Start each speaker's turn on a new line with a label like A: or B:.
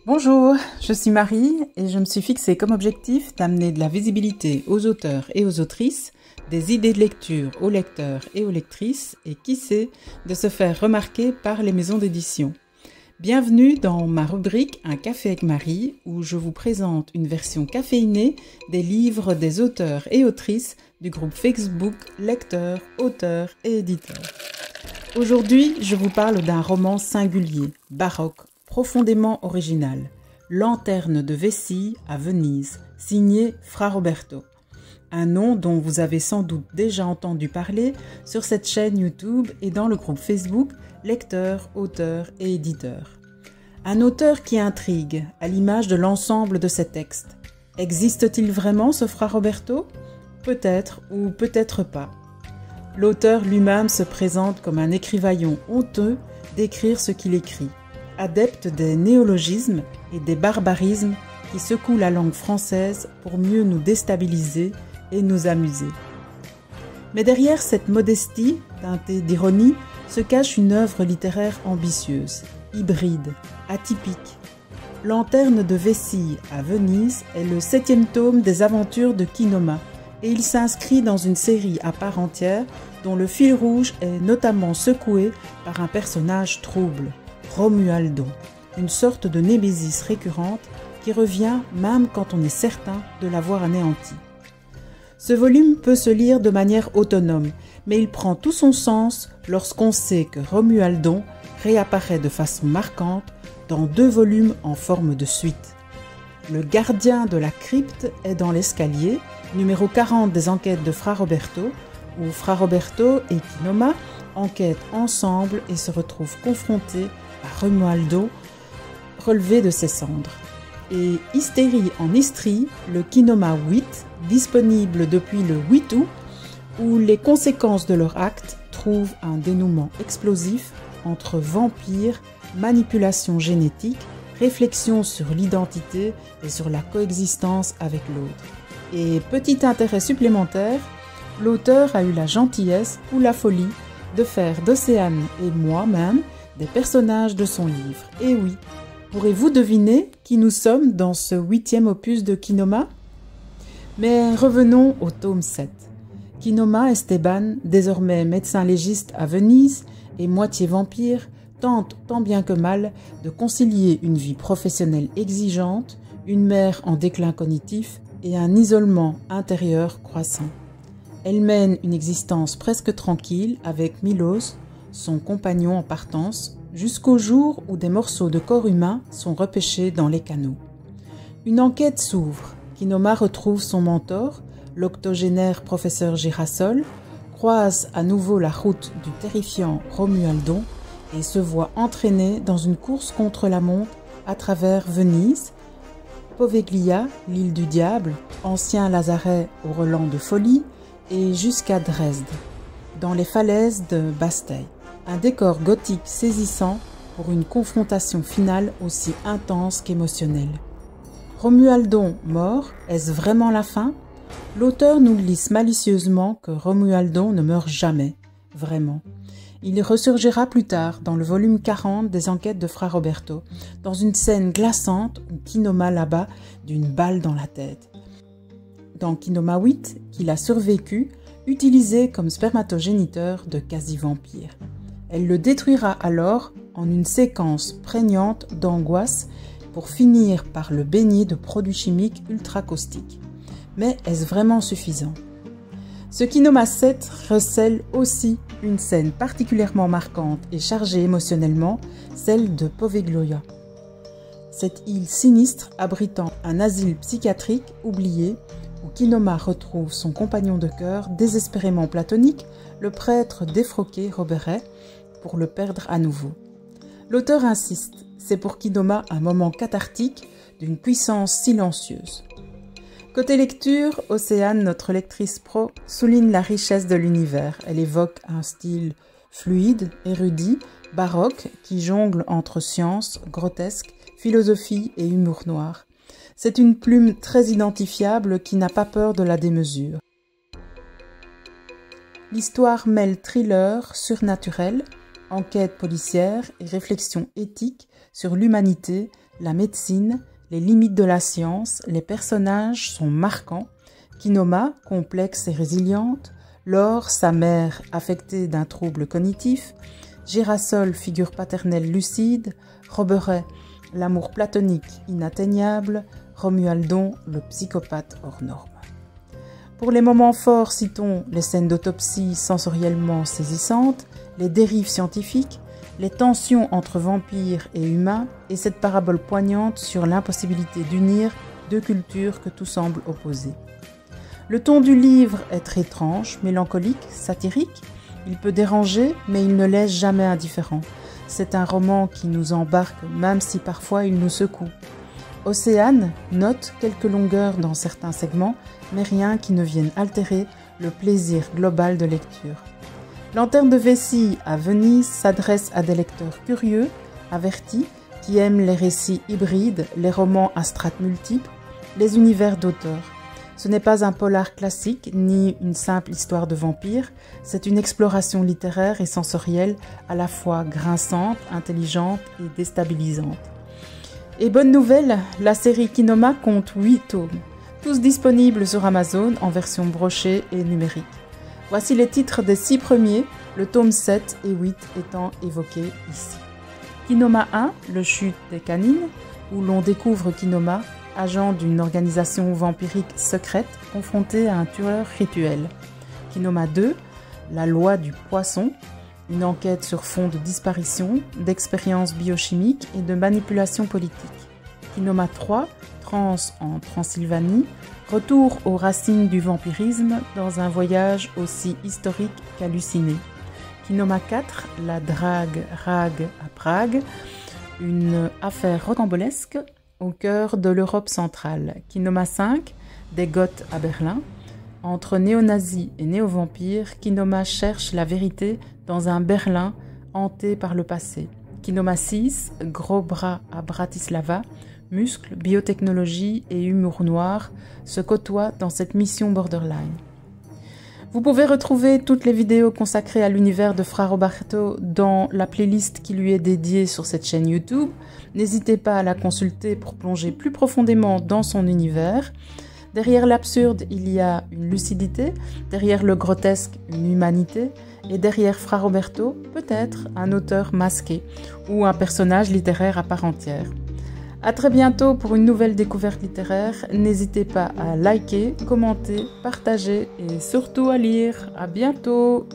A: Bonjour, je suis Marie et je me suis fixé comme objectif d'amener de la visibilité aux auteurs et aux autrices, des idées de lecture aux lecteurs et aux lectrices et qui sait, de se faire remarquer par les maisons d'édition. Bienvenue dans ma rubrique Un café avec Marie où je vous présente une version caféinée des livres des auteurs et autrices du groupe Facebook Lecteurs, Auteurs et Éditeurs. Aujourd'hui, je vous parle d'un roman singulier, baroque, profondément original, Lanterne de Vessie à Venise, signé Fra Roberto. Un nom dont vous avez sans doute déjà entendu parler sur cette chaîne YouTube et dans le groupe Facebook Lecteurs, Auteurs et Éditeurs. Un auteur qui intrigue, à l'image de l'ensemble de ses textes. Existe-t-il vraiment ce Fra Roberto ? Peut-être ou peut-être pas. L'auteur lui-même se présente comme un écrivaillon honteux d'écrire ce qu'il écrit, adepte des néologismes et des barbarismes qui secouent la langue française pour mieux nous déstabiliser et nous amuser. Mais derrière cette modestie, teintée d'ironie, se cache une œuvre littéraire ambitieuse, hybride, atypique. Lanterne de Vessie à Venise est le 7e tome des aventures de Kinoma, et il s'inscrit dans une série à part entière dont le fil rouge est notamment secoué par un personnage trouble, Romualdon, une sorte de némésis récurrente qui revient même quand on est certain de l'avoir anéanti. Ce volume peut se lire de manière autonome, mais il prend tout son sens lorsqu'on sait que Romualdon réapparaît de façon marquante dans 2 volumes en forme de suite. Le gardien de la crypte est dans l'escalier, numéro 40 des enquêtes de Fra Roberto, où Fra Roberto et Kinoma enquêtent ensemble et se retrouvent confrontés à Romualdon relevé de ses cendres. Et Hystérie en Istrie, le Kinoma 8, disponible depuis le 8 août, où les conséquences de leur acte trouvent un dénouement explosif entre vampires, manipulation génétique, réflexion sur l'identité et sur la coexistence avec l'autre. Et petit intérêt supplémentaire, l'auteur a eu la gentillesse ou la folie de faire d'Océane et moi-même des personnages de son livre. Et oui, pourrez-vous deviner qui nous sommes dans ce 8e opus de Kinoma ? Mais revenons au tome 7. Kinoma Esteban, désormais médecin légiste à Venise et moitié vampire, tente tant bien que mal de concilier une vie professionnelle exigeante, une mère en déclin cognitif et un isolement intérieur croissant. Elle mène une existence presque tranquille avec Milos, son compagnon en partance, jusqu'au jour où des morceaux de corps humain sont repêchés dans les canaux. Une enquête s'ouvre. Kinoma retrouve son mentor, l'octogénaire professeur Girasol, croise à nouveau la route du terrifiant Romualdon et se voit entraîné dans une course contre la montre à travers Venise, Poveglia, l'île du diable, ancien lazaret au relent de folie, et jusqu'à Dresde, dans les falaises de Basteille. Un décor gothique saisissant pour une confrontation finale aussi intense qu'émotionnelle. Romualdon mort, est-ce vraiment la fin ? L'auteur nous glisse malicieusement que Romualdon ne meurt jamais, vraiment. Il ressurgira plus tard dans le volume 40 des enquêtes de Fra Roberto, dans une scène glaçante où Kinoma l'abat d'une balle dans la tête. Dans Kinoma 8, qu'il a survécu, utilisé comme spermatogéniteur de quasi-vampire. Elle le détruira alors en une séquence prégnante d'angoisse pour finir par le baigner de produits chimiques ultra caustiques. Mais est-ce vraiment suffisant ? Ce Kinoma 7 recèle aussi une scène particulièrement marquante et chargée émotionnellement, celle de Poveglia. Cette île sinistre abritant un asile psychiatrique oublié, où Kinoma retrouve son compagnon de cœur désespérément platonique, le prêtre défroqué Roberet, pour le perdre à nouveau. L'auteur insiste, c'est pour Kinoma un moment cathartique d'une puissance silencieuse. Côté lecture, Océane, notre lectrice pro, souligne la richesse de l'univers. Elle évoque un style fluide, érudit, baroque, qui jongle entre science, grotesque, philosophie et humour noir. C'est une plume très identifiable qui n'a pas peur de la démesure. L'histoire mêle thriller surnaturel, enquête policière et réflexion éthique sur l'humanité, la médecine, les limites de la science, les personnages sont marquants. Kinoma, complexe et résiliente, Laure, sa mère, affectée d'un trouble cognitif, Girasol, figure paternelle lucide, Roberet, l'amour platonique inatteignable, Romualdon, le psychopathe hors norme. Pour les moments forts, citons les scènes d'autopsie sensoriellement saisissantes, les dérives scientifiques, les tensions entre vampires et humains et cette parabole poignante sur l'impossibilité d'unir deux cultures que tout semble opposer. Le ton du livre est très étrange, mélancolique, satirique. Il peut déranger, mais il ne laisse jamais indifférent. C'est un roman qui nous embarque, même si parfois il nous secoue. Océane note quelques longueurs dans certains segments, mais rien qui ne vienne altérer le plaisir global de lecture. Lanterne de vessie à Venise s'adresse à des lecteurs curieux, avertis, qui aiment les récits hybrides, les romans à strates multiples, les univers d'auteurs. Ce n'est pas un polar classique, ni une simple histoire de vampire, c'est une exploration littéraire et sensorielle à la fois grinçante, intelligente et déstabilisante. Et bonne nouvelle, la série Kinoma compte 8 tomes, tous disponibles sur Amazon en version brochée et numérique. Voici les titres des 6 premiers, le tome 7 et 8 étant évoqués ici. Kinoma 1, le chute des canines, où l'on découvre Kinoma, agent d'une organisation vampirique secrète confronté à un tueur rituel. Kinoma 2, la loi du poisson, une enquête sur fond de disparition, d'expériences biochimiques et de manipulation politique. Kinoma 3, Trans en Transylvanie, retour aux racines du vampirisme dans un voyage aussi historique qu'halluciné. Kinoma 4, la drague Rag à Prague, une affaire rocambolesque au cœur de l'Europe centrale. Kinoma 5, des Goths à Berlin. Entre néo-nazis et néo-vampires, Kinoma cherche la vérité dans un Berlin hanté par le passé. Kinoma 6, gros bras à Bratislava. Muscles, biotechnologie et humour noir se côtoient dans cette mission borderline. Vous pouvez retrouver toutes les vidéos consacrées à l'univers de Fra Roberto dans la playlist qui lui est dédiée sur cette chaîne YouTube. N'hésitez pas à la consulter pour plonger plus profondément dans son univers. Derrière l'absurde, il y a une lucidité, derrière le grotesque, une humanité, et derrière Fra Roberto, peut-être un auteur masqué ou un personnage littéraire à part entière. À très bientôt pour une nouvelle découverte littéraire. N'hésitez pas à liker, commenter, partager et surtout à lire. À bientôt!